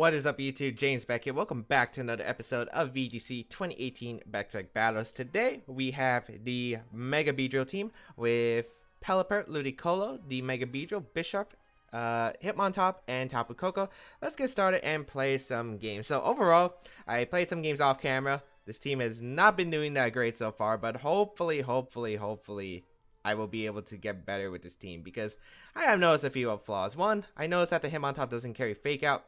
What is up, YouTube? James Baek here. Welcome back to another episode of VGC 2018 Back Battles. Today we have the Mega Beedrill team with Pelipper, Ludicolo, the Mega Beedrill, Bishop, Hitmontop, and Tapu Koko. Let's get started and play some games. So overall, I played some games off camera. This team has not been doing that great so far, but hopefully, I will be able to get better with this team because I have noticed a few flaws. One, I noticed that the Hitmontop doesn't carry Fake Out,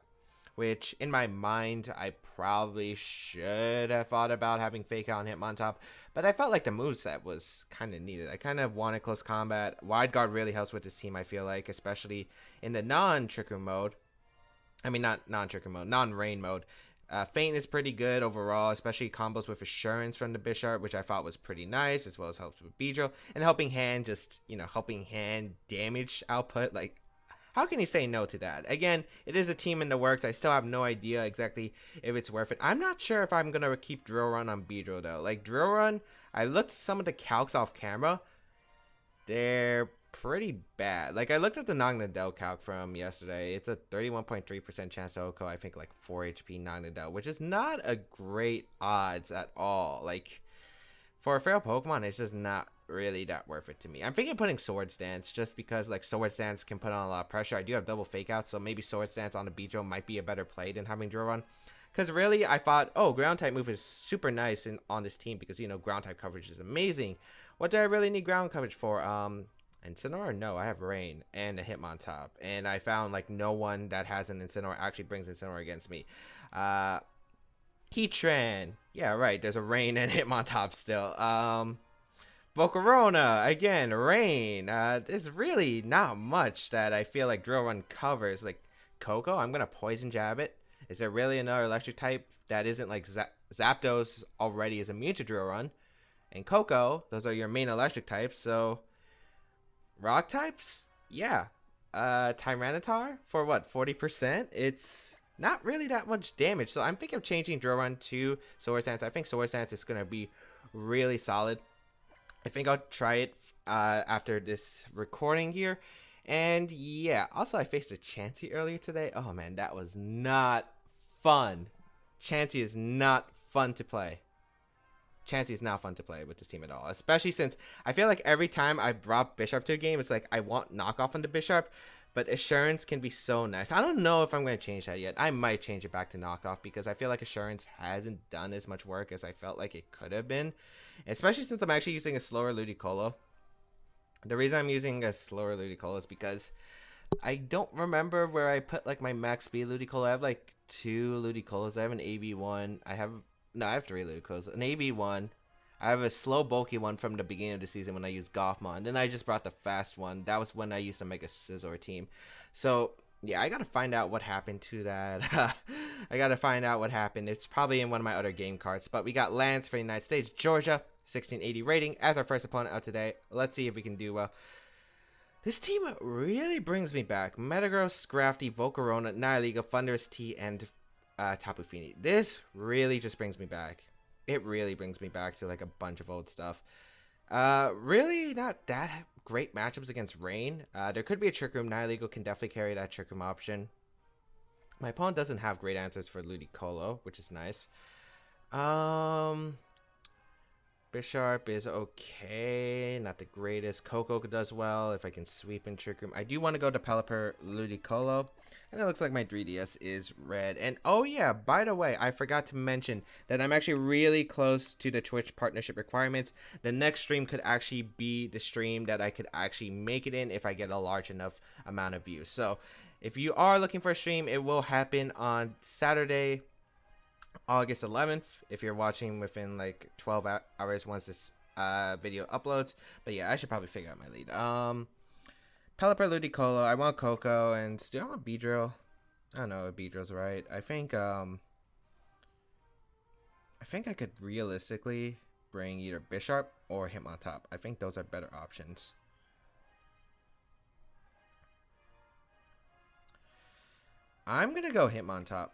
which in my mind I probably should have thought about having Fake Out on Hitmontop, but I felt like the moveset was kind of needed. I kind of wanted close combat. Wide Guard really helps with this team, I feel like, especially in the non-Trick Room mode. I mean, not non-Trick Room mode, non-Rain mode. Feint is pretty good overall, especially combos with Assurance from the Bishop, which I thought was pretty nice, as well as helps with Beedrill. And Helping Hand, just, Helping Hand damage output, like, how can you say no to that? Again, it is a team in the works. I still have no idea exactly if it's worth it. I'm not sure if I'm going to keep Drill Run on Beedrill, though. Like, Drill Run, I looked some of the calcs off camera. They're pretty bad. Like, I looked at the Naganadel calc from yesterday. It's a 31.3% chance to OHKO, I think, like, 4 HP Naganadel, which is not a great odds at all. Like, for a frail Pokemon, it's just not really that worth it to me. I'm thinking of putting Swords Dance just because like Swords Dance can put on a lot of pressure. I do have double Fake Out, so maybe Swords Dance on the Beedrill might be a better play than having Drill Run. Because really, I thought, oh, Ground type move is super nice on this team because, Ground type coverage is amazing. What do I really need ground coverage for? Incineroar? No, I have Rain and a Hitmontop. And I found like no one that has an Incineroar actually brings Incineroar against me. Heatran. Yeah, right. There's a Rain and Hitmontop still. Volcarona, again, Rain. There's really not much that I feel like Drill Run covers. Like, Koko, I'm going to Poison Jab it. Is there really another electric type that isn't like Zapdos already is immune to Drill Run? And Koko, those are your main electric types, so rock types? Yeah. Tyranitar for what, 40%? It's not really that much damage, so I'm thinking of changing Drill Run to Swords Dance. I think Swords Dance is going to be really solid. I think I'll try it after this recording here. And yeah, also I faced a Chansey earlier today. Oh man, that was not fun. Chansey is not fun to play. Chansey is not fun to play with this team at all. Especially since I feel like every time I brought Bishop to a game, it's like I want knockoff on the Bishop. But Assurance can be so nice. I don't know if I'm going to change that yet. I might change it back to knockoff because I feel like Assurance hasn't done as much work as I felt like it could have been. Especially since I'm actually using a slower Ludicolo. The reason I'm using a slower Ludicolo is because I don't remember where I put like my max speed Ludicolo. I have like 2 Ludicolos. I have an AV1. I have 3 Ludicolos. An AV1. I have a slow bulky one from the beginning of the season when I used Gothmon. Then I just brought the fast one. That was when I used the Mega Scizor team. So yeah, I gotta find out what happened to that. I gotta find out what happened. It's probably in one of my other game cards. But we got Lance for the United States, Georgia, 1680 rating as our first opponent of today. Let's see if we can do well. This team really brings me back. Metagross, Scrafty, Volcarona, Nihilego, Thundurus T, and Tapu Fini. This really just brings me back. It really brings me back to like a bunch of old stuff. Really not that great matchups against Rain. There could be a Trick Room. Nihilego can definitely carry that Trick Room option. My opponent doesn't have great answers for Ludicolo, which is nice. Bisharp is okay, not the greatest. Koko does well if I can sweep in Trick Room. I do want to go to Pelipper Ludicolo, and it looks like my 3DS is red. And oh yeah, by the way, I forgot to mention that I'm actually really close to the Twitch partnership requirements. The next stream could actually be the stream that I could actually make it in if I get a large enough amount of views. So if you are looking for a stream, it will happen on Saturday, August 11th, if you're watching within like 12 hours once this video uploads. But yeah, I should probably figure out my lead. Pelipper Ludicolo, I want Koko, and do I want Beedrill? I don't know if Beedrill's right. I think I could realistically bring either Bishop or Hitmontop. I think those are better options. I'm gonna go Hitmontop.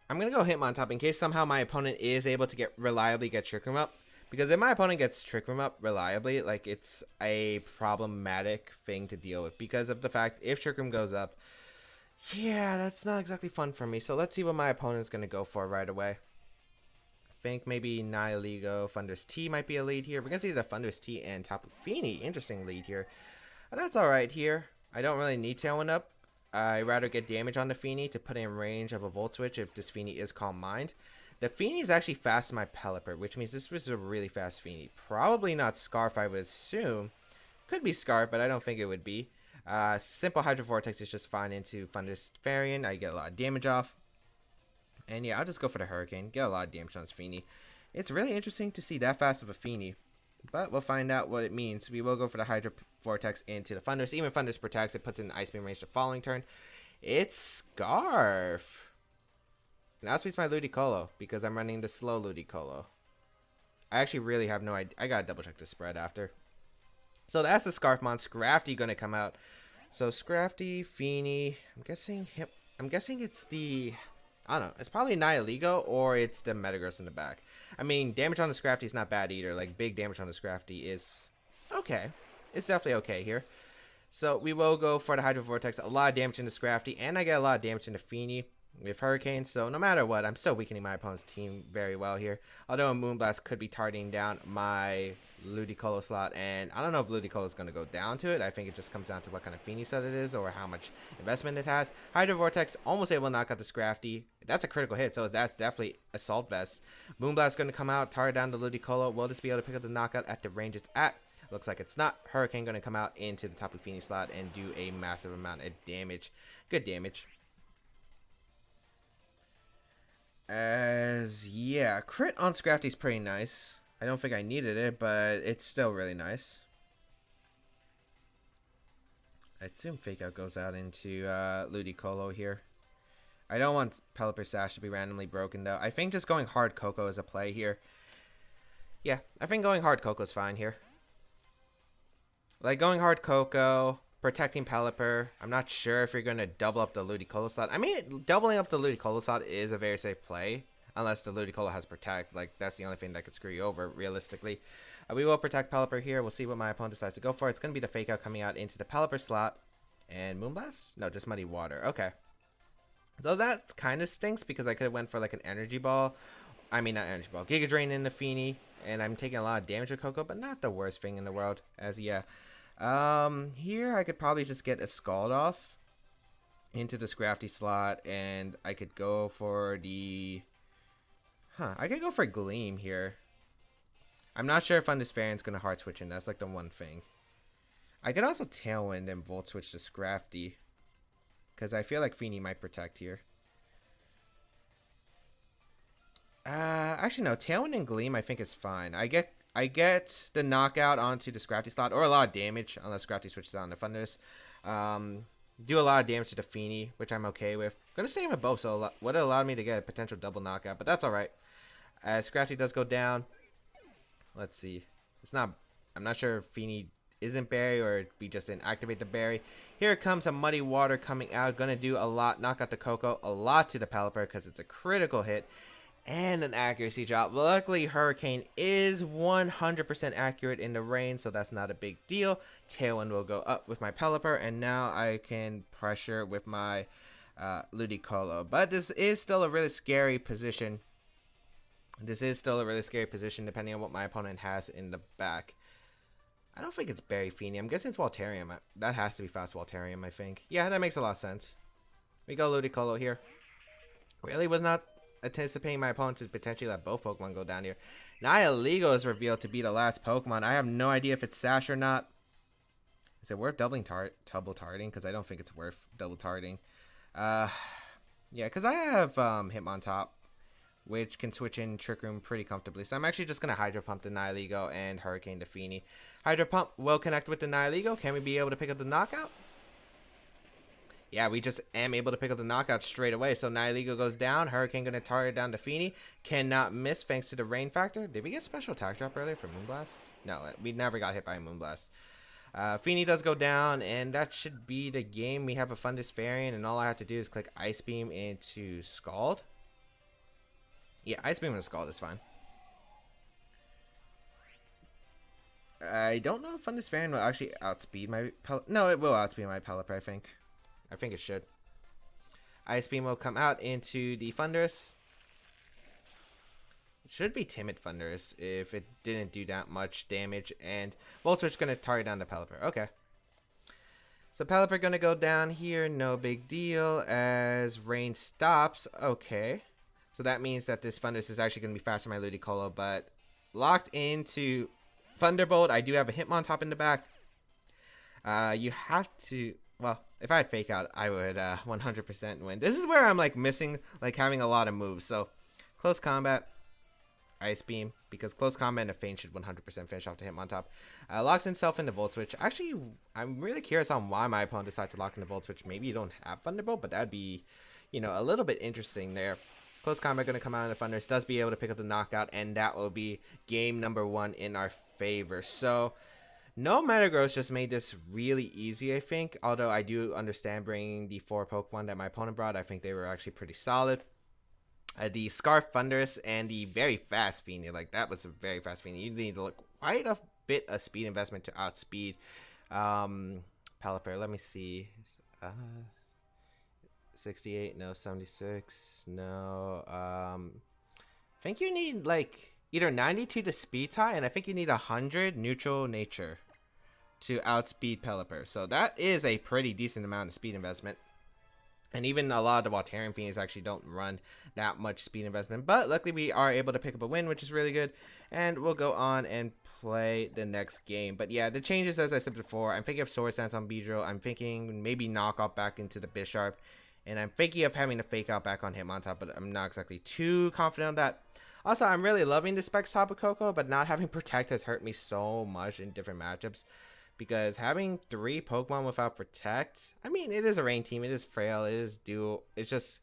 I'm going to go Hitmontop in case somehow my opponent is able to reliably get Trick Room up. Because if my opponent gets Trick Room up reliably, like, it's a problematic thing to deal with. Because of the fact, if Trick Room goes up, Yeah, that's not exactly fun for me. So let's see what my opponent's going to go for right away. Think maybe Nihiligo, Thunderous T might be a lead here. We're going to see the Thunderous T and Tapu Fini. Interesting lead here. But that's alright here. I don't really need Tailwind up. I'd rather get damage on the Fini to put in range of a Volt Switch if this Fini is Calm Mind. The Fini is actually fast in my Pelipper, which means this was a really fast Fini. Probably not Scarf, I would assume. Could be Scarf, but I don't think it would be. Simple Hydro Vortex is just fine into Thunderous Variant. I get a lot of damage off. And yeah, I'll just go for the Hurricane. Get a lot of damage on this Fini. It's really interesting to see that fast of a Fini. But we'll find out what it means. We will go for the Hydro Vortex into the Thunderous. Even Thunderous protects, it puts it in Ice Beam range the following turn. It's Scarf. Now speaks my Ludicolo because I'm running the slow Ludicolo. I actually really have no idea. I gotta double check the spread after. So that's the Scarfmon. Scrafty gonna come out. So Scrafty, Fini. I'm guessing it's the, I don't know. It's probably Nihiligo or it's the Metagross in the back. I mean, damage on the Scrafty is not bad either. Like, big damage on the Scrafty is okay. It's definitely okay here. So we will go for the Hydro Vortex. A lot of damage in the Scrafty, and I get a lot of damage in the Fini with Hurricane. So no matter what, I'm still weakening my opponent's team very well here. Although a Moonblast could be targeting down my Ludicolo slot, and I don't know if Ludicolo is going to go down to it. I think it just comes down to what kind of Fini set it is or how much investment it has. Hydro Vortex almost able to knock out the Scrafty. That's a critical hit, so that's definitely Assault Vest. Moonblast going to come out, target down the Ludicolo. Will this be able to pick up the knockout at the range it's at? Looks like it's not. Hurricane going to come out into the Tapu Fini slot and do a massive amount of damage. Good damage. Yeah, crit on Scrafty is pretty nice. I don't think I needed it, but it's still really nice. I assume Fake Out goes out into Ludicolo here. I don't want Pelipper Sash to be randomly broken, though. I think just going hard Coco is a play here. Yeah, I think going hard Coco is fine here. Like, going hard Coco, protecting Pelipper. I'm not sure if you're going to double up the Ludicolo slot. I mean, doubling up the Ludicolo slot is a very safe play. Unless the Ludicolo has Protect. Like, that's the only thing that could screw you over, realistically. We will protect Pelipper here. We'll see what my opponent decides to go for. It's going to be the Fake Out coming out into the Pelipper slot. And Moonblast? No, just Muddy Water. Okay. So that kind of stinks because I could have went for, like, an Energy Ball. I mean, not Energy Ball. Giga Drain in the Fini. And I'm taking a lot of damage with Coco, but not the worst thing in the world. As, yeah. Here I could probably just get a Scald off into the Scrafty slot. And I could go for the... I could go for Gleam here. I'm not sure if Thunderous Variant's going to hard switch in. That's like the one thing. I could also Tailwind and Volt Switch to Scrafty. Because I feel like Fini might protect here. Actually no, Tailwind and Gleam I think is fine. I get the knockout onto the Scrafty slot. Or a lot of damage unless Scrafty switches on the Thunderous. Do a lot of damage to the Fini, which I'm okay with. Gonna stay with both, so would it allow me to get a potential double knockout, but that's alright. Scrafty does go down. Let's see. I'm not sure if Fini isn't Berry or we just didn't activate the Berry. Here comes a Muddy Water coming out. Gonna do a lot, knock out the Coco, a lot to the Pelipper because it's a critical hit. And an accuracy drop. Luckily, Hurricane is 100% accurate in the rain, so that's not a big deal. Tailwind will go up with my Pelipper, and now I can pressure with my Ludicolo. But this is still a really scary position. Depending on what my opponent has in the back. I don't think it's Berry Fini. I'm guessing it's Waltarium. That has to be fast Waltarium, I think. Yeah, that makes a lot of sense. We go Ludicolo here. Really was not anticipating my opponent to potentially let both Pokemon go down here. Nihiligo is revealed to be the last Pokemon. I have no idea if it's Sash or not. Is it worth double targeting? Because I don't think it's worth double targeting. Yeah, because I have Hitmontop, which can switch in Trick Room pretty comfortably. So I'm actually just going to Hydro Pump the Nihiligo and Hurricane the Fini. Hydro Pump will connect with the Nihiligo. Can we be able to pick up the knockout? Yeah, we just am able to pick up the knockout straight away. So Nihiligo goes down. Hurricane going to target down to Fini. Cannot miss thanks to the rain factor. Did we get special attack drop earlier for Moonblast? No, we never got hit by a Moonblast. Fini does go down, and that should be the game. We have a Thunderous Variant, and all I have to do is click Ice Beam into Scald. Yeah, Ice Beam and Scald is fine. I don't know if Thunderous Variant will actually outspeed my No, it will outspeed my Pelipper, I think. I think it should. Ice Beam will come out into the Thunderous. It should be Timid Thunderous if it didn't do that much damage. And Volt Switch going to target down the Pelipper. Okay. So Pelipper going to go down here. No big deal as rain stops. Okay. So that means that this Thunderous is actually going to be faster than my Ludicolo. But locked into Thunderbolt. I do have a Hitmontop in the back. You have to... Well, if I had Fake Out, I would 100% win. This is where I'm like missing, like having a lot of moves. So, Close Combat, Ice Beam, because Close Combat and a Feint should 100% finish off the Hitmontop. Locks himself into Volt Switch. Actually, I'm really curious on why my opponent decides to lock into Volt Switch. Maybe you don't have Thunderbolt, but that'd be, you know, a little bit interesting there. Close Combat going to come out in the Thunderous, does be able to pick up the knockout, and that will be game number 1 in our favor. So... No Metagross just made this really easy, I think. Although I do understand bringing the 4 Pokemon that my opponent brought. I think they were actually pretty solid. The Scarf Thunderous and the very fast Feeny. Like, that was a very fast Feeny. You need to look quite a bit of speed investment to outspeed Pelipper. Let me see. 68, no. 76, no. I think you need, like... Either 92 to speed tie, and I think you need 100 neutral nature to outspeed Pelipper. So that is a pretty decent amount of speed investment. And even a lot of the Waltarian Fiends actually don't run that much speed investment. But luckily we are able to pick up a win, which is really good. And we'll go on and play the next game. But yeah, the changes, as I said before, I'm thinking of Sword Stance on Beedrill. I'm thinking maybe knock off back into the Bisharp. And I'm thinking of having to Fake Out back on Hitmontop, but I'm not exactly too confident on that. Also, I'm really loving the Specs Tapu Koko, but not having Protect has hurt me so much in different matchups. Because having 3 Pokemon without Protect, I mean, it is a rain team, it is frail, it is dual, it's just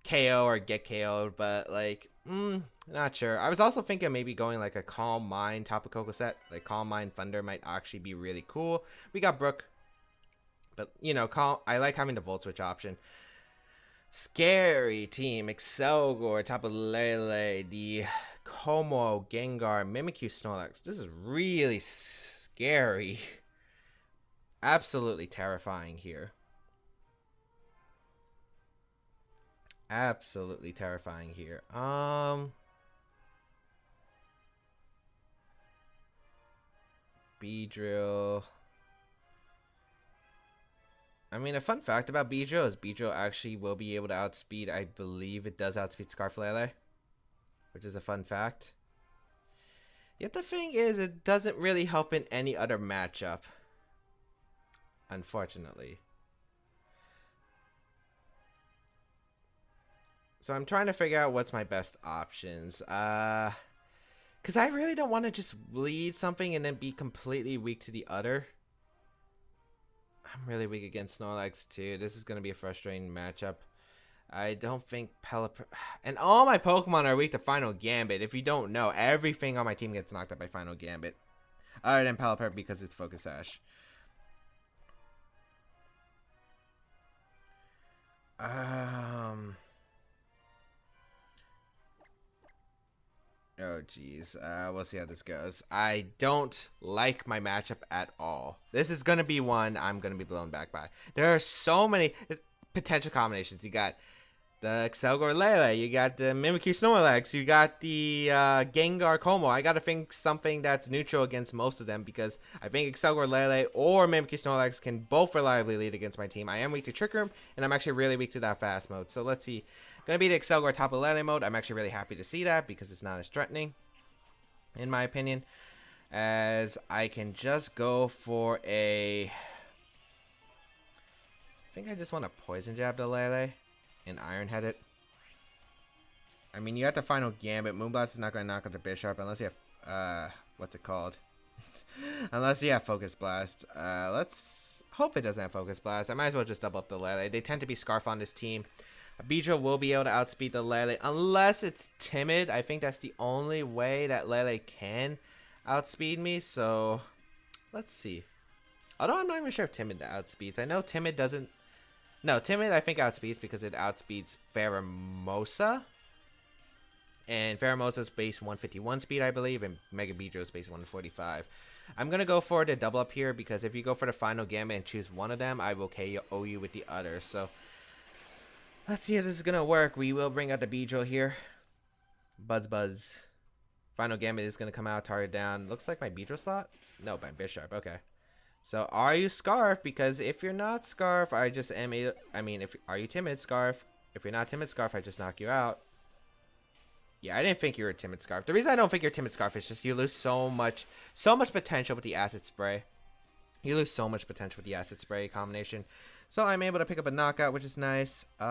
KO or get KO'd, but like, not sure. I was also thinking of maybe going like a Calm Mind Tapu Koko set, like Calm Mind Thunder might actually be really cool. We got Brooke, but you know, I like having the Volt Switch option. Scary team, Excelgor, Tapu Lele, the Como, Gengar, Mimikyu, Snorlax. This is really scary. Absolutely terrifying here. Absolutely terrifying here. Beedrill. I mean, a fun fact about Beedrill is Beedrill actually will be able to outspeed, I believe it does outspeed Scarflele, which is a fun fact. Yet the thing is, it doesn't really help in any other matchup, unfortunately. So I'm trying to figure out what's my best options. Because I really don't want to just lead something and then be completely weak to the other. I'm really weak against Snorlax too. This is going to be a frustrating matchup. I don't think Pelipper... And all my Pokemon are weak to Final Gambit. If you don't know, everything on my team gets knocked out by Final Gambit. Other than Pelipper because it's Focus Sash. Oh, geez. We'll see how this goes. I don't like my matchup at all. This is going to be one I'm going to be blown back by. There are so many potential combinations. You got the Excelgor Lele. You got the Mimikyu Snorlax. You got the Gengar Como. I got to think something that's neutral against most of them because I think Excelgor Lele or Mimikyu Snorlax can both reliably lead against my team. I am weak to Trick Room, and I'm actually really weak to that fast mode. So let's see. Gonna be the Excelgor Tapu Lele mode. I'm actually really happy to see that because it's not as threatening, in my opinion. As I can just go for a... I think I just want to Poison Jab the Lele and Iron Head it. I mean, you have to Final Gambit. Moonblast is not going to knock out the Bisharp unless you have... what's it called? Unless you have Focus Blast. Let's hope it doesn't have Focus Blast. I might as well just double up the Lele. They tend to be Scarf on this team. Beedrill will be able to outspeed the Lele unless it's Timid. I think that's the only way that Lele can outspeed me. So let's see. Although I'm not even sure if Timid outspeeds. I know Timid doesn't. No, Timid I think outspeeds because it outspeeds Pheromosa. And Pheromosa's base 151 speed, I believe, and Mega Beedrill's base 145. I'm going to go for the double up here because if you go for the Final Gambit and choose one of them, I will KO you with the other. So Let's see if this is gonna work. We will bring out the Beedrill here. Buzz buzz. Final Gambit is gonna come out, target down. Looks like my Beedrill slot? No, my Bisharp. Okay. So are you Scarf? Because if you're not Scarf, I just am a, I mean, if are you Timid Scarf? If you're not Timid Scarf, I just knock you out. Yeah, I didn't think you were a Timid Scarf. The reason I don't think you're Timid Scarf is just you lose so much potential with the Acid Spray. You lose so much potential with the Acid Spray combination. So I'm able to pick up a knockout, which is nice. Should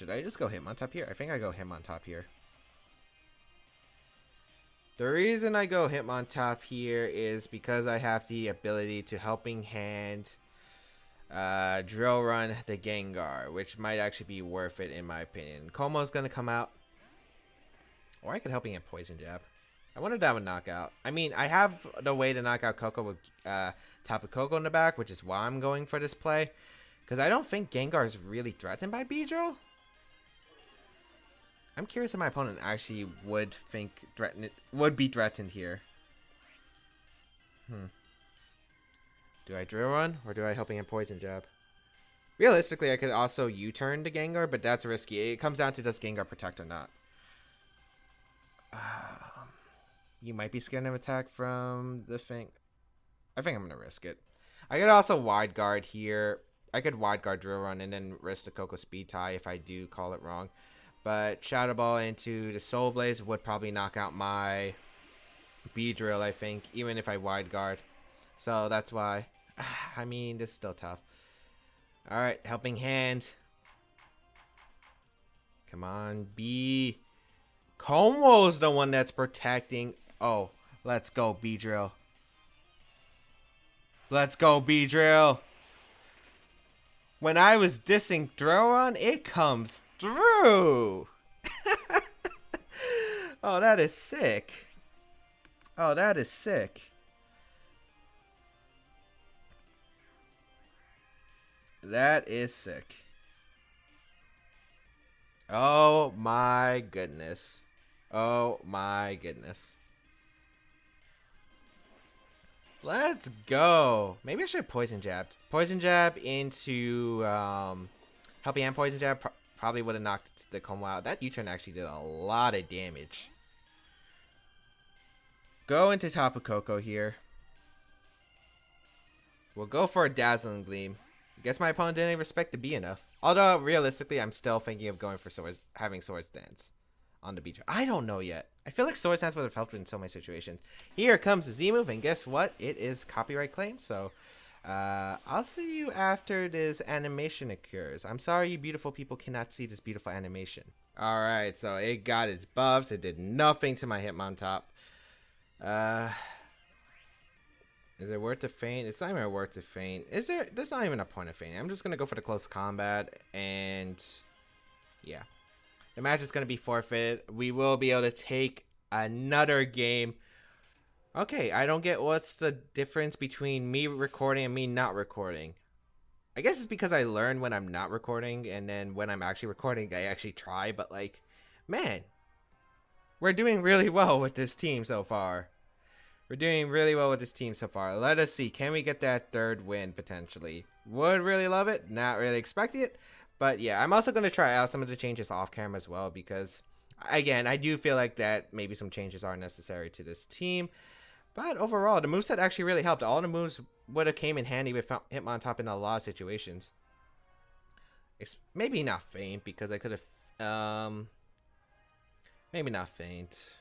I just go Hitmontop here? I think I go Hitmontop here. The reason I go Hitmontop here is because I have the ability to Helping Hand Drill Run the Gengar, which might actually be worth it in my opinion. Como's gonna come out. Or I could Helping Hand Poison Jab. I wanted to have a knockout. I mean, I have the way to knock out Coco with Tapu Koko in the back, which is why I'm going for this play. Because I don't think Gengar is really threatened by Beedrill. I'm curious if my opponent actually would be threatened here. Do I Drill Run or do I Helping Hand Poison Jab? Realistically, I could also U-turn the Gengar, but that's risky. It comes down to does Gengar protect or not. You might be scared of attack from the thing. I think I'm going to risk it. I could also Wide Guard here. I could Wide Guard Drill Run and then risk the Koko Speed Tie if I do call it wrong. But Shadow Ball into the Soul Blaze would probably knock out my Beedrill, I think, even if I Wide Guard. So that's why. I mean, this is still tough. Alright, Helping Hand. Come on, B. Como's the one that's protecting. Oh, let's go, Beedrill. Let's go, Beedrill. When I was dissing Throw-On, it comes through. Oh, that is sick. Oh, that is sick. That is sick. Oh my goodness. Oh my goodness. Let's go. Maybe I should have Poison Jabbed. Poison Jab into Helping Hand Poison Jab probably would have knocked the Como out. That U-turn actually did a lot of damage. Go into Tapu Koko here. We'll go for a Dazzling Gleam. I guess my opponent didn't respect the B enough. Although, realistically, I'm still thinking of going for having Swords Dance on the beach. I don't know yet. I feel like Swords Dance would have helped in so many situations. Here comes the Z move, and guess what? It is copyright claim, so I'll see you after this animation occurs. I'm sorry you beautiful people cannot see this beautiful animation. Alright, so it got its buffs. It did nothing to my Hitmontop. Is it worth to feint? It's not even worth to feint. Is there? There's not even a point of feint. I'm just gonna go for the close combat, and yeah, the match is gonna be forfeited. We will be able to take another game. Okay, I don't get what's the difference between me recording and me not recording. I guess it's because I learn when I'm not recording, and then when I'm actually recording, I actually try. But like, man, we're doing really well with this team so far. We're doing really well with this team so far. Let us see. Can we get that third win, potentially? Would really love it. Not really expect it. But yeah, I'm also going to try out some of the changes off camera as well. Because, again, I do feel like that maybe some changes are necessary to this team. But overall, the moveset actually really helped. All the moves would have came in handy with Hitmontop in a lot of situations. Maybe not feint, because I could have... maybe not feint.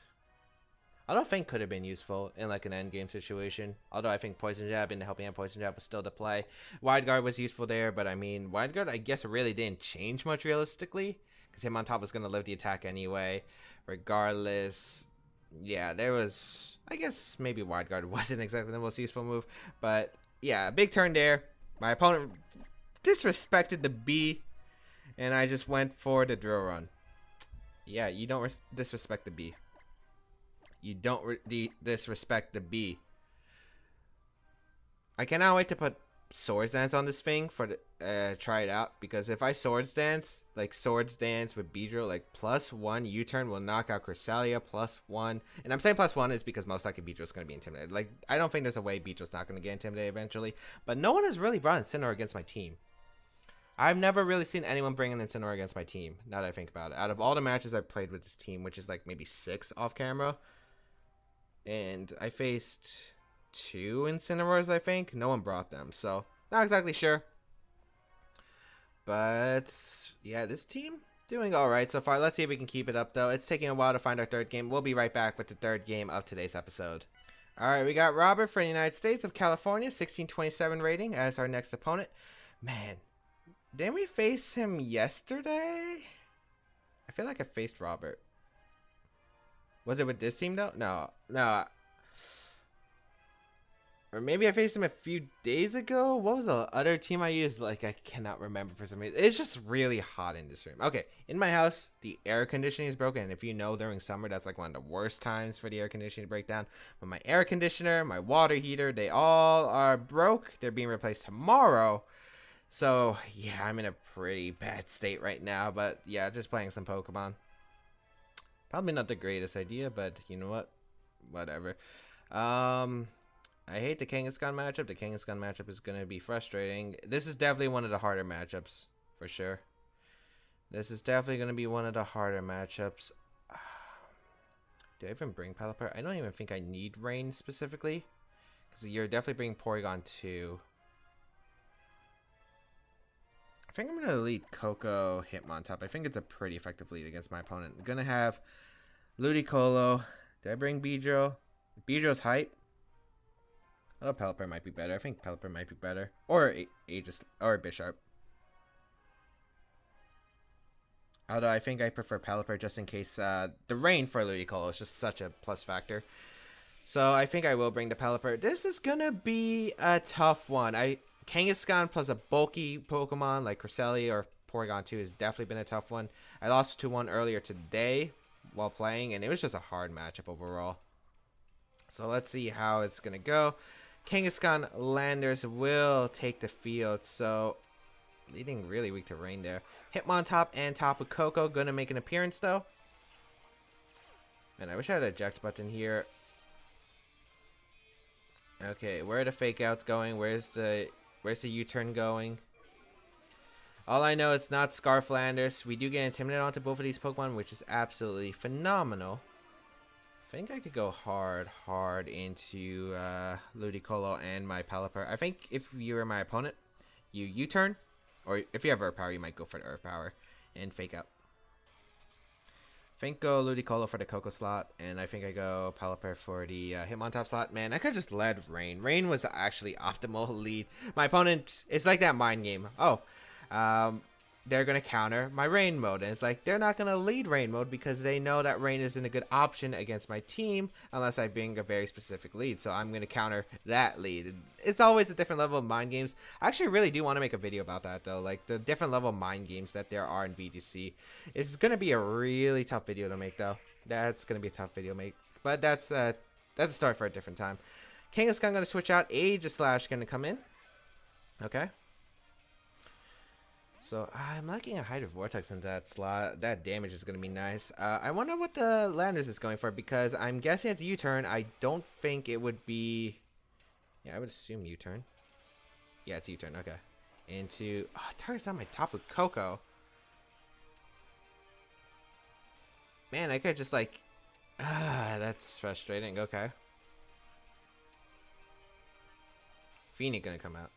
Although feint could have been useful in like an endgame situation. Although I think Poison Jab and the Helping Hand Poison Jab was still to play. Wide Guard was useful there, but I mean, Wide Guard I guess really didn't change much realistically. Because Hitmontop was going to live the attack anyway. Regardless, yeah, there was... I guess maybe Wide Guard wasn't exactly the most useful move. But yeah, big turn there. My opponent disrespected the B. And I just went for the Drill Run. Yeah, you don't disrespect the B. You don't disrespect the B. I cannot wait to put Swords Dance on this thing for the try it out, because if I Swords Dance with Beedrill, like +1 U-turn will knock out Cresselia +1, and I'm saying +1 is because most likely Beedrill's going to be intimidated. Like, I don't think there's a way Beedrill's not going to get intimidated eventually, but no one has really brought Incineroar against my team. I've never really seen anyone bring an Incineroar against my team, now that I think about it. Out of all the matches I've played with this team, which is like maybe 6 off camera, and I faced 2 Incineroars, I think. No one brought them, so not exactly sure. But yeah, this team doing all right so far. Let's see if we can keep it up, though. It's taking a while to find our third game. We'll be right back with the third game of today's episode. All right, we got Robert from the United States of California, 1627 rating, as our next opponent. Man, didn't we face him yesterday? I feel like I faced Robert. Was it with this team, though? No. Or maybe I faced him a few days ago. What was the other team I used? Like, I cannot remember for some reason. It's just really hot in this room. Okay, in my house, the air conditioning is broken. And if you know, during summer, that's like one of the worst times for the air conditioning to break down. But my air conditioner, my water heater, they all are broke. They're being replaced tomorrow. So, yeah, I'm in a pretty bad state right now. But, yeah, just playing some Pokemon. Probably not the greatest idea, but you know what? Whatever. I hate the Kangaskhan matchup. The Kangaskhan matchup is going to be frustrating. This is definitely one of the harder matchups, for sure. This is definitely going to be one of the harder matchups. Do I even bring Pelipper? I don't even think I need Rain specifically, because you're definitely bringing Porygon too. I think I'm going to lead Coco Hitmontop. I think it's a pretty effective lead against my opponent. I'm going to have Ludicolo. Did I bring Beedrill? Beedrill's hype. Oh, Pelipper might be better. I think Pelipper might be better. Or Aegis, or Bisharp. Although I think I prefer Pelipper just in case the rain for Ludicolo is just such a plus factor. So I think I will bring the Pelipper. This is gonna be a tough one. Kangaskhan plus a bulky Pokemon like Cresselia or Porygon 2 has definitely been a tough one. I lost to one earlier today while playing, and it was just a hard matchup overall. So let's see how it's gonna go. Kangaskhan Landers will take the field, so leading really weak to rain there. Hitmontop and Tapu Koko gonna make an appearance though. Man, I wish I had a eject button here. Okay, where are the fake outs going? Where's the U-turn going? All I know is not Scarf Landers. We do get Intimidate onto both of these Pokemon, which is absolutely phenomenal. I think I could go hard into Ludicolo and my Pelipper. I think if you were my opponent, you U-turn, or if you have Earth Power, you might go for the Earth Power and fake out. I think go Ludicolo for the Coco slot, and I think I go Pelipper for the Hitmontop slot. Man, I could just led Rain. Rain was actually optimal lead. My opponent, it's like that mind game. Oh, they're going to counter my Rain mode. And it's like, they're not going to lead Rain mode because they know that Rain isn't a good option against my team unless I bring a very specific lead. So I'm going to counter that lead. It's always a different level of mind games. I actually really do want to make a video about that, though. Like, the different level of mind games that there are in VGC. It's going to be a really tough video to make, though. That's going to be a tough video to make. But that's a start for a different time. Kangaskhan going to switch out. Aegislash going to come in. Okay. So, I'm liking a Hydro Vortex in that slot. That damage is going to be nice. I wonder what the Landers is going for, because I'm guessing it's a U-turn. I don't think it would be... Yeah, I would assume U-turn. Yeah, it's U-turn. Okay. Into... Oh, it targets on my Tapu Koko. Man, I could just like... that's frustrating. Okay. Phoenix going to come out.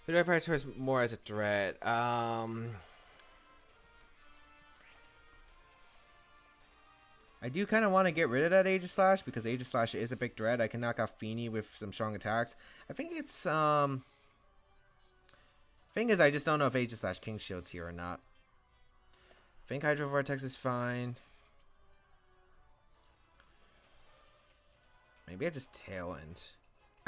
Who do I prioritize more as a threat? I do kind of want to get rid of that Aegislash because Aegislash is a big threat. I can knock off Feeny with some strong attacks. I think it's thing is, I just don't know if Aegislash King Shield's here or not. I think Hydro Vortex is fine. Maybe I just Tailwind.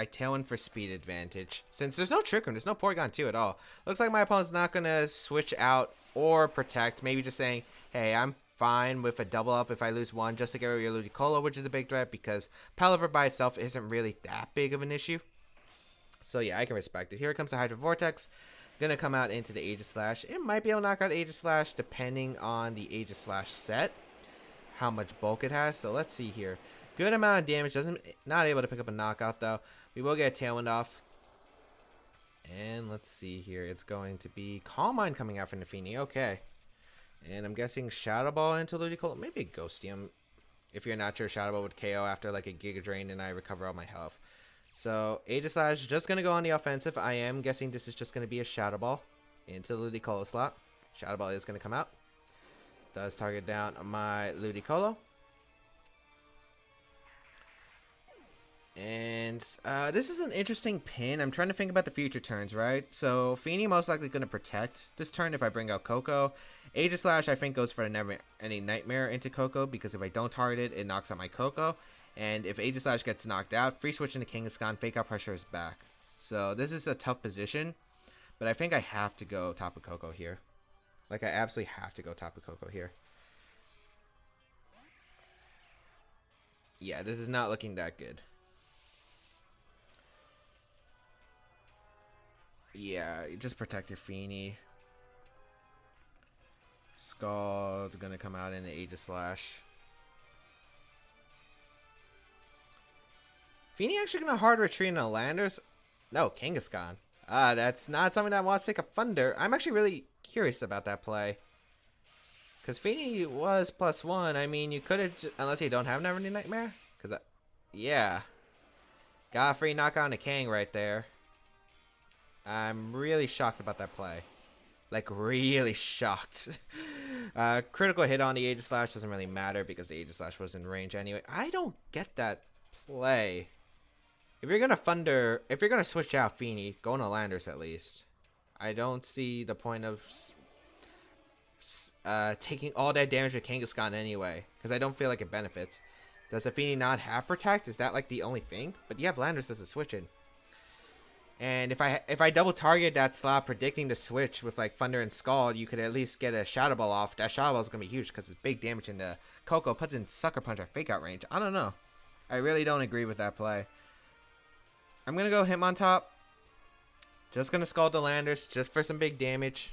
I Tailwind for speed advantage. Since there's no Trick Room, there's no Porygon 2 at all. Looks like my opponent's not going to switch out or protect. Maybe just saying, hey, I'm fine with a double up if I lose one just to get rid of your Ludicolo, which is a big threat because Pelipper by itself isn't really that big of an issue. So yeah, I can respect it. Here comes the Hydro Vortex. Gonna come out into the Aegislash. It might be able to knock out Aegislash depending on the Aegislash set, how much bulk it has. So let's see here. Good amount of damage. Not able to pick up a knockout though. We will get a Tailwind off. And let's see here. It's going to be Calm Mind coming out from the Fini. Okay. And I'm guessing Shadow Ball into Ludicolo. Maybe a Ghostium. If you're not sure, Shadow Ball would KO after like a Giga Drain and I recover all my health. So Aegislash just going to go on the offensive. I am guessing this is just going to be a Shadow Ball into the Ludicolo slot. Shadow Ball is going to come out. Does target down my Ludicolo. And this is an interesting pin. I'm trying to think about the future turns, right? So Fini most likely going to protect this turn if I bring out Coco. Aegislash I think goes for any Nightmare into Coco because if I don't target it, it knocks out my Coco. And if Aegislash gets knocked out, free switch into Kangaskhan, Fake Out Pressure is back. So this is a tough position, but I think I have to go Tapu Koko here. Like I absolutely have to go Tapu Koko here. Yeah, this is not looking that good. Yeah, just protect your Fini. Scald's gonna come out in the Aegislash. Fini actually gonna hard retreat into Landers? No, Kangaskhan. That's not something that wants to take a Thunder. I'm actually really curious about that play. Because Fini was +1. I mean, you could have, unless you don't have Never Ending Nightmare. Because, yeah. Got a free knockout on a Kang right there. I'm really shocked about that play. Like, really shocked. Critical hit on the Aegislash doesn't really matter because the Aegislash was in range anyway. I don't get that play. If you're gonna switch out Fini, go into Landers at least. I don't see the point of taking all that damage with Kangaskhan anyway, because I don't feel like it benefits. Does the Fini not have Protect? Is that like the only thing? But you have Landers as a switch in. And if I double target that slot predicting the switch with like Thunder and Scald, you could at least get a Shadow Ball off. That Shadow Ball is gonna be huge because it's big damage into Coco, puts in Sucker Punch at Fake Out range. I don't know. I really don't agree with that play. I'm going to go Hitmontop. Just going to Scald the Landers just for some big damage.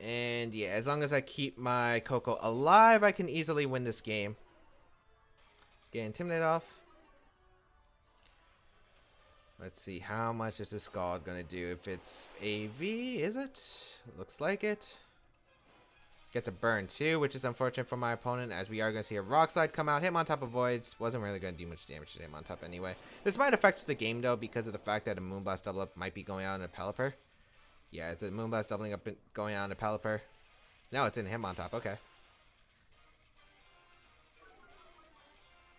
And yeah, as long as I keep my Coco alive, I can easily win this game. Get Intimidate off. Let's see, how much is this Scald going to do? If it's AV, is it? Looks like it. Gets a burn too, which is unfortunate for my opponent, as we are going to see a Rock Slide come out. Hitmontop avoids. Wasn't really going to do much damage to Hitmontop anyway. This might affect the game though, because of the fact that a Moonblast double up might be going out in a Pelipper. Yeah, it's a Moonblast doubling up and going out in a Pelipper. No, it's in Hitmontop. Okay.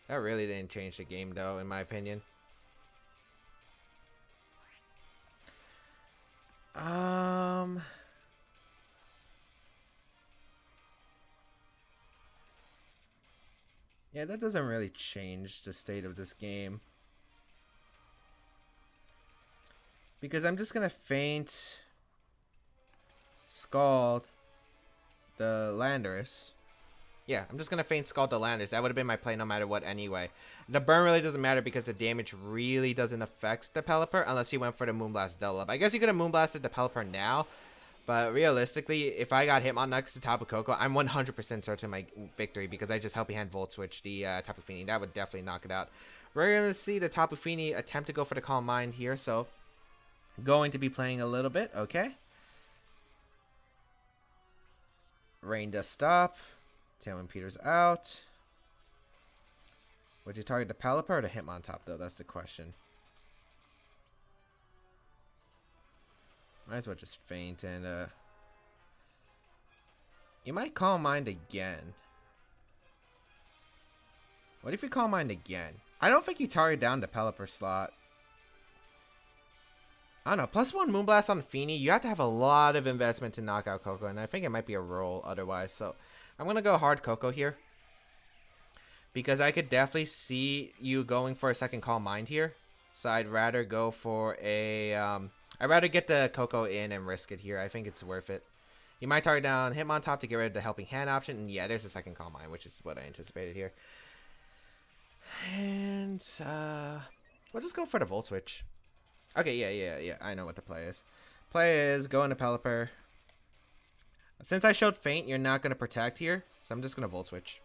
That really didn't change the game though, in my opinion. Yeah, that doesn't really change the state of this game. Because I'm just going to feint Scald the Landorus. Yeah, I'm just going to feint Scald the Landorus. That would have been my play no matter what anyway. The burn really doesn't matter because the damage really doesn't affect the Pelipper unless you went for the Moonblast double up. I guess you could have Moonblasted the Pelipper now. But realistically, if I got Hitmon next to Tapu Koko, I'm 100% certain my victory because I just help behind Volt Switch the Tapu Fini. That would definitely knock it out. We're going to see the Tapu Fini attempt to go for the Calm Mind here. So, going to be playing a little bit. Okay. Rain does stop. Tailwind Peter's out. Would you target the Pelipper or the Hitmontop, though? That's the question. Might as well just feint and you might Calm Mind again. What if you Calm Mind again? I don't think you target down the Pelipper slot. I don't know. +1 Moonblast on Fini. You have to have a lot of investment to knock out Coco, and I think it might be a roll otherwise. So I'm gonna go hard Coco here because I could definitely see you going for a second Calm Mind here. So I'd rather go for a I'd rather get the Coco in and risk it here. I think it's worth it. He might target down Hitmontop to get rid of the helping hand option. And yeah, there's a second Calm Mind, which is what I anticipated here. And we'll just go for the Volt Switch. Okay, yeah. I know what the play is. Play is go into Pelipper. Since I showed Feint, you're not going to protect here. So I'm just going to Volt Switch.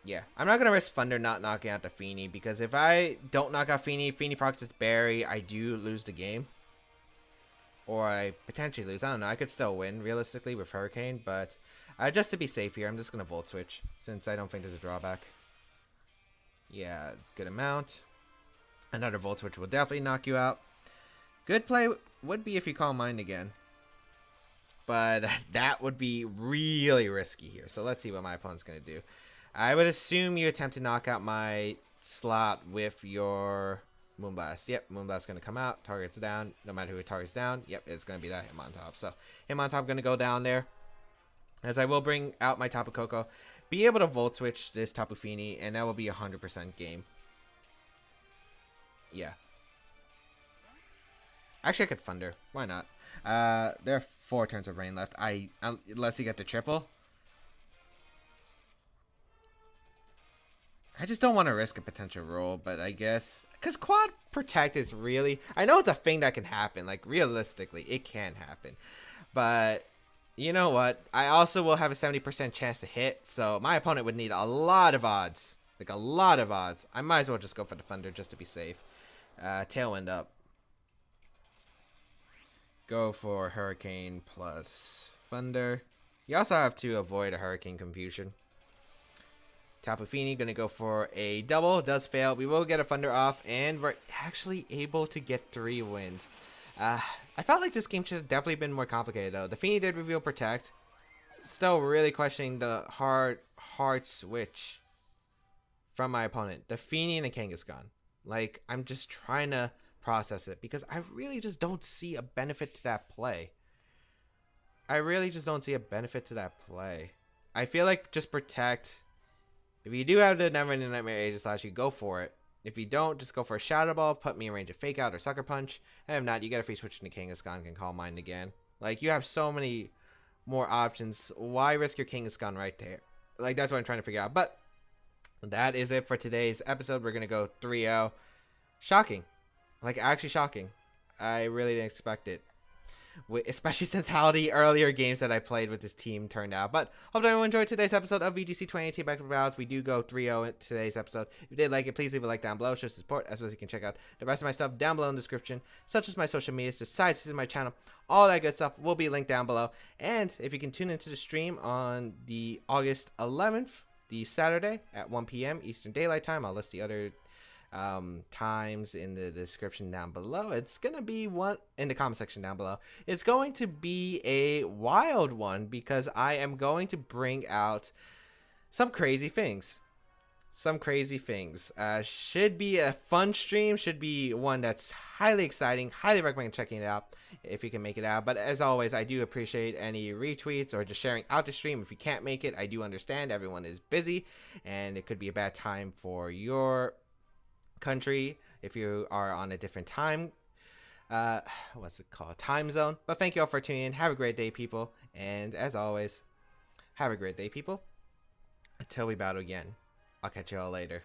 Yeah, I'm not going to risk Thunder not knocking out the Feeny, because if I don't knock out Feeny procs its Berry, I do lose the game. Or I potentially lose. I don't know. I could still win, realistically, with Hurricane. But just to be safe here, I'm just going to Volt Switch, since I don't think there's a drawback. Yeah, good amount. Another Volt Switch will definitely knock you out. Good play would be if you Calm Mind again. But that would be really risky here. So let's see what my opponent's going to do. I would assume you attempt to knock out my slot with your Moonblast. Yep, Moonblast's going to come out. Target's down. No matter who it targets down. Yep, it's going to be that Hitmontop. So Hitmontop going to go down there. As I will bring out my Tapu Koko. Be able to Volt Switch this Tapu Fini. And that will be a 100% game. Yeah. Actually, I could Thunder. Why not? There are 4 turns of Rain left. Unless you get the triple. I just don't want to risk a potential roll, but I guess... Because Quad Protect is really... I know it's a thing that can happen. Like, realistically, it can happen. But, you know what? I also will have a 70% chance to hit, so my opponent would need a lot of odds. Like, a lot of odds. I might as well just go for the Thunder just to be safe. Tailwind up. Go for Hurricane plus Thunder. You also have to avoid a Hurricane confusion. Tapu Fini gonna go for a double. Does fail. We will get a Thunder off, and we're actually able to get 3 wins. I felt like this game should have definitely been more complicated though. The Fini did reveal Protect. Still really questioning the hard switch from my opponent. The Fini and the Kangaskhan. Like, I'm just trying to process it because I really just don't see a benefit to that play. I feel like just Protect. If you do have the Neverending Nightmare Aegislash, you go for it. If you don't, just go for a Shadow Ball, put me in range of Fake Out or Sucker Punch. And if not, you get a free switch into Kangaskhan and Calm Mind again. Like, you have so many more options. Why risk your Kangaskhan right there? Like, that's what I'm trying to figure out. But that is it for today's episode. We're going to go 3-0. Shocking. Like, actually shocking. I really didn't expect it. Especially since how the earlier games that I played with this team turned out. But hope everyone enjoyed today's episode of VGC 2018 Baek Battles. We do go 3-0 in today's episode. If you did like it, please leave a like down below. Show support, as well as you can check out the rest of my stuff down below in the description, such as my social medias, the sites to my channel. All that good stuff will be linked down below. And if you can tune into the stream on the August 11th, the Saturday at 1 p.m. Eastern Daylight Time, I'll list the other times in the description down below. It's gonna be one in the comment section down below. It's going to be a wild one because I am going to bring out some crazy things. Should be a fun stream, should be one that's highly exciting. Highly recommend checking it out if you can make it out. But as always, I do appreciate any retweets or just sharing out the stream. If you can't make it, I do understand everyone is busy and it could be a bad time for your country if you are on a different time time zone. But thank you all for tuning in. Have a great day, people, and as always, have a great day, people, until we battle again. I'll catch you all later.